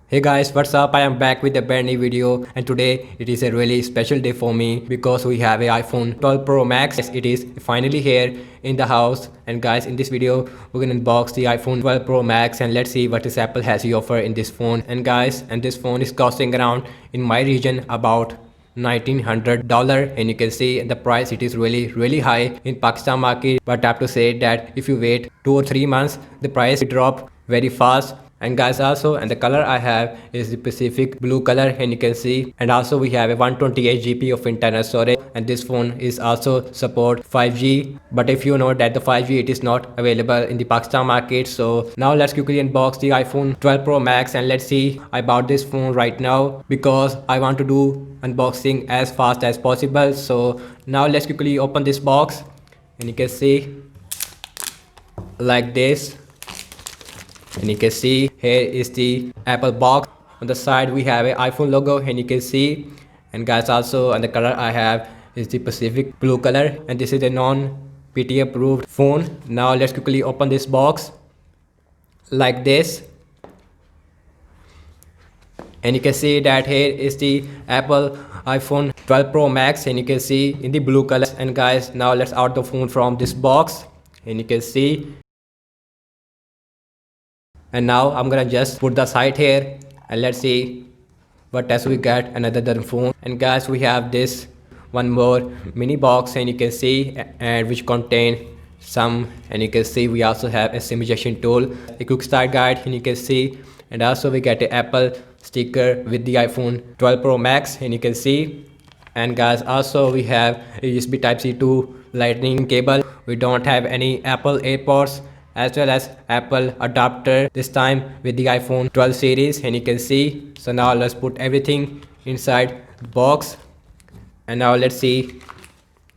Hey guys, what's up? I am back with a brand new video, and today it is a really special day for me because we have a iPhone 12 Pro Max. It is finally here in the house, and guys, in this video we're gonna unbox the iPhone 12 Pro Max and let's see what this Apple has to offer in this phone. And guys, this phone is costing around in my region about $1900, and you can see the price, it is really high in Pakistan market, but I have to say that if you wait 2 or 3 months the price will drop very fast. And guys, also, and the color I have is the Pacific blue color, and you can see, and also we have a 128 GB of internal storage, and this phone is also support 5G, but if you know that the 5G it is not available in the Pakistan market. So now let's quickly unbox the iPhone 12 Pro Max and let's see. I bought this phone right now because I want to do unboxing as fast as possible. So now let's quickly open this box, and you can see like this. And you can see here is the Apple box. On the side we have a iPhone logo, and you can see, and guys, also, and the color I have is the Pacific blue color, and this is a non-PTA approved phone. Now let's quickly open this box like this, and you can see that here is the Apple iPhone 12 Pro Max, and you can see in the blue color. And guys, now let's out the phone from this box, and you can see. And now I'm gonna just put the site here and let's see what else we get another than phone. And guys, we have this one more mini box, and you can see, and which contain some, and you can see we also have a SIM injection tool, a quick start guide, and you can see, and also we get a Apple sticker with the iPhone 12 Pro Max, and you can see. And guys, also we have a USB Type-C to lightning cable. We don't have any Apple AirPods as well as Apple adapter this time with the iPhone 12 series, and you can see. So now let's put everything inside the box, and now let's see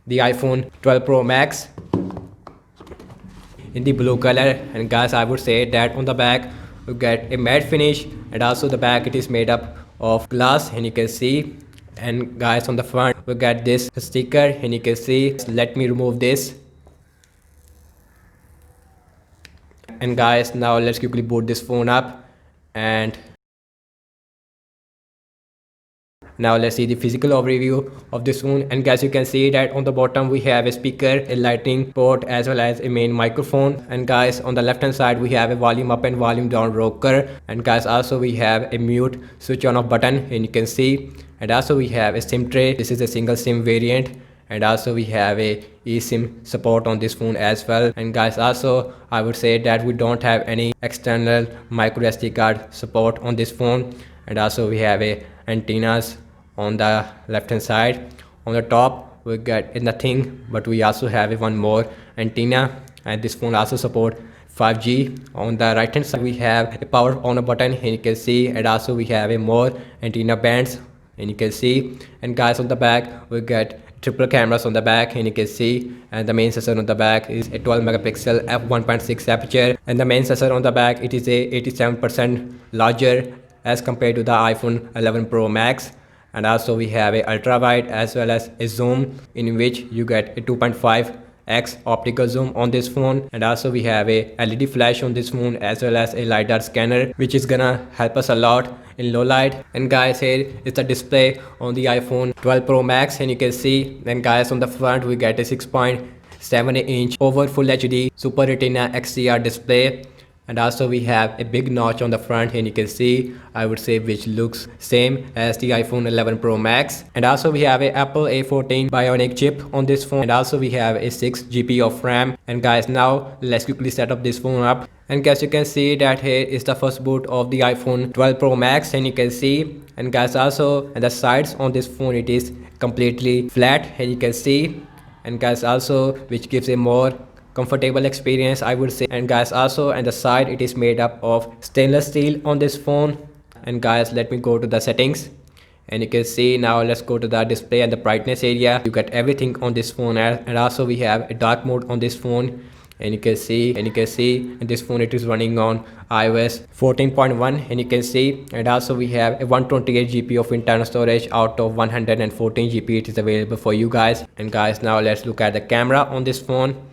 the iPhone 12 Pro Max in the blue color. And guys, I would say that on the back you get a matte finish, and also the back it is made up of glass, and you can see. And guys, on the front we get this sticker, and you can see. Let me remove this. And guys, now let's quickly boot this phone up, and now let's see the physical overview of this phone. And guys, you can see that on the bottom we have a speaker, a lightning port, as well as a main microphone. And guys, on the left hand side we have a volume up and volume down rocker. And guys, also we have a mute switch on off button, and you can see. And also we have a SIM tray. This is a single SIM variant, and also we have a eSIM support on this phone as well. And guys, also I would say that we don't have any external micro SD card support on this phone. And also we have a antennas on the left hand side. On the top we get nothing, but we also have one more antenna, and this phone also support 5G. On the right hand side we have a power on button, and you can see. And also we have a more antenna bands, and you can see. And guys, on the back we get triple cameras on the back, and you can see. And the main sensor on the back is a 12 megapixel f1.6 aperture, and the main sensor on the back it is a 87% larger as compared to the iPhone 11 Pro Max. And also we have a ultra wide as well as a zoom, in which you get a 2.5x optical zoom on this phone. And also we have a LED flash on this phone as well as a LiDAR scanner, which is gonna help us a lot in low light. And guys, here is the display on the iPhone 12 Pro Max, and you can see. Then guys, on the front we get a 6.7 inch over Full HD Super Retina XDR display. And also we have a big notch on the front, and you can see, I would say, which looks same as the iPhone 11 Pro Max. And also we have a Apple A14 Bionic chip on this phone, and also we have a 6 GB of RAM. And guys, now let's quickly set up this phone up. And guys, you can see that here is the first boot of the iPhone 12 Pro Max, and you can see. And guys, also, and the sides on this phone it is completely flat, and you can see. And guys, also, which gives a more comfortable experience, I would say. And guys, also, and the side it is made up of stainless steel on this phone. And guys, let me go to the settings, and you can see. Now let's go to the display and the brightness area. You get everything on this phone, and also we have a dark mode on this phone, and you can see. And this phone it is running on iOS 14.1, and you can see. And also we have a 128 GB of internal storage out of 114 GB it is available for you guys. And guys, now let's look at the camera on this phone.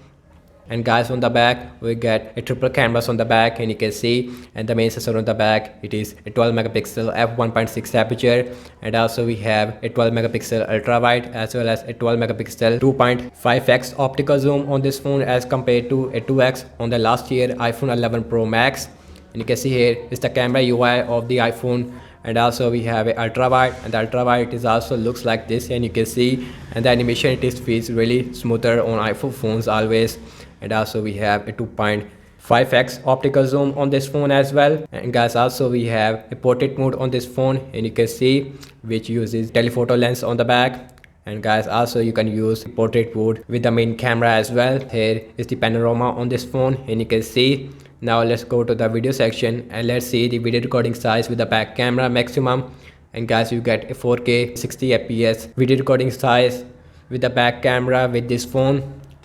And guys, on the back we get a triple cameras on the back, and you can see, and the main sensor on the back, it is a 12 megapixel f1.6 aperture, and also we have a 12 megapixel ultra wide as well as a 12 megapixel 2.5x optical zoom on this phone as compared to a 2x on the last year iPhone 11 Pro Max. And you can see here is the camera UI of the iPhone, and also we have a ultra wide, and the ultra wide is also looks like this, and you can see, and the animation it is feels really smoother on iPhone phones always. And also we have a 2.5x optical zoom on this phone as well. And guys, also we have a portrait mode on this phone, and you can see, which uses telephoto lens on the back. And guys, also you can use portrait mode with the main camera as well. Here is the panorama on this phone, and you can see. Now let's go to the video section and let's see the video recording size with the back camera maximum. And guys, you get a 4K 60 fps video recording size with the back camera with this phone.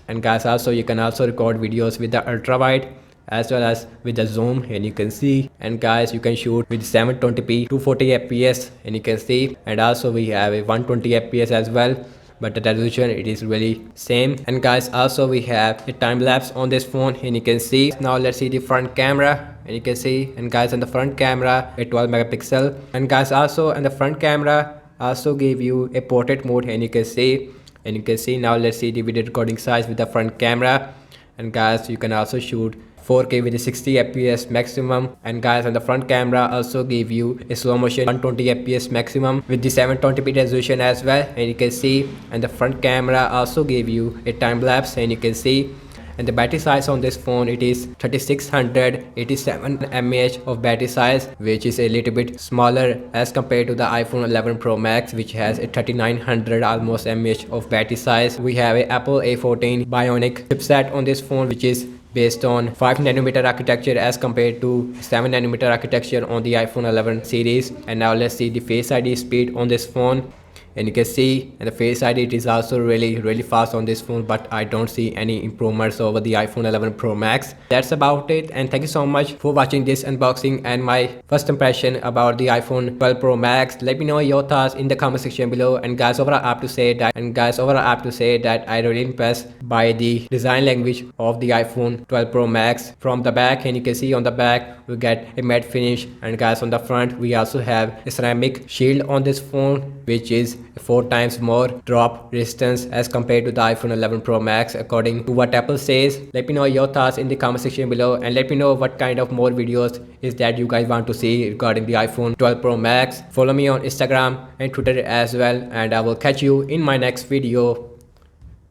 And guys, also you can also record videos with the ultra wide as well as with the zoom, and you can see. And guys, you can shoot with 720p 240 fps, and you can see. And also we have a 120 fps as well, but the resolution it is really same. And guys, also we have a time lapse on this phone, and you can see. Now let's see the front camera, and you can see. And guys, on the front camera a 12 megapixel, and guys, also on the front camera also gave you a portrait mode, and you can see. And you can see, now let's see the video recording size with the front camera. And guys, you can also shoot 4K with a 60 fps maximum. And guys, on the front camera also give you a slow motion 120 fps maximum with the 720p resolution as well, and you can see. And the front camera also gave you a time lapse, and you can see. And the battery size on this phone, it is 3687 mAh of battery size, which is a little bit smaller as compared to the iPhone 11 Pro Max, which has a 3900 almost mAh of battery size. We have a Apple A14 Bionic chipset on this phone, which is based on 5nm architecture as compared to 7nm architecture on the iPhone 11 series. And now let's see the Face ID speed on this phone. And you can see, and the Face ID it is also really fast on this phone, but I don't see any improvements over the iPhone 11 Pro Max. That's about it, and thank you so much for watching this unboxing and my first impression about the iPhone 12 Pro Max. Let me know your thoughts in the comment section below. And guys, overall I have to say that I really impressed by the design language of the iPhone 12 Pro Max from the back. And you can see on the back we get a matte finish, and guys, on the front we also have a ceramic shield on this phone, which is 4 times more drop resistance as compared to the iPhone 11 Pro Max according to what Apple says. Let me know your thoughts in the comment section below, and let me know what kind of more videos is that you guys want to see regarding the iPhone 12 Pro Max. Follow me on Instagram and Twitter as well, and I will catch you in my next video.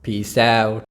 Peace out.